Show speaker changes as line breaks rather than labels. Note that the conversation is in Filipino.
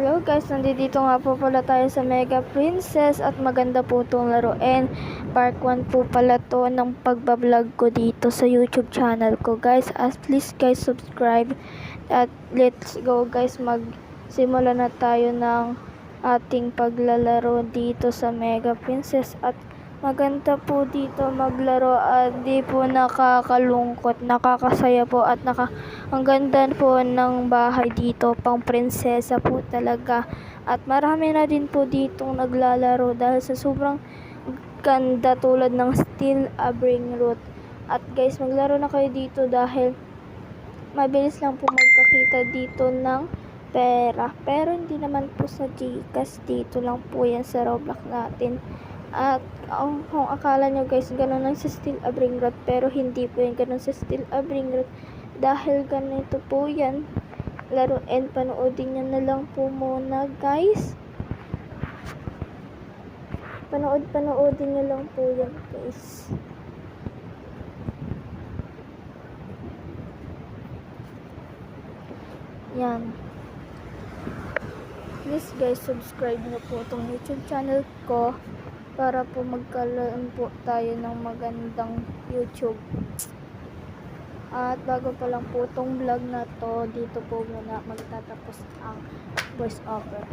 Hello guys, nandito nga po pala tayo sa Mega Princess at maganda po itong laruin. Part 1 po pala to ng pagbablog ko dito sa YouTube channel ko guys. Please guys subscribe at let's go guys, magsimula na tayo ng ating paglalaro dito sa Mega Princess. At maganda po dito maglaro at di po nakakalungkot, nakakasaya po at ang ganda po ng bahay dito, pang prinsesa po talaga. At marami na din po ditong naglalaro dahil sa sobrang ganda tulad ng Steel Abring Root. At guys, maglaro na kayo dito dahil mabilis lang po magkakita dito ng pera. Pero hindi naman po sa Gcash, dito lang po yan sa Roblox natin. At kung akala nyo guys ganun lang sa Steel Abring Root, pero hindi po yan ganun sa Steel Abring Root dahil ganito po yan laruin. Panoodin nyo na lang po muna guys, panoodin nyo lang po yan guys. Yan, please guys subscribe nyo po itong YouTube channel ko para po magkaroon po tayo ng magandang YouTube. At bago pa lang po itong vlog na to, dito po muna magtatapos ang voice over.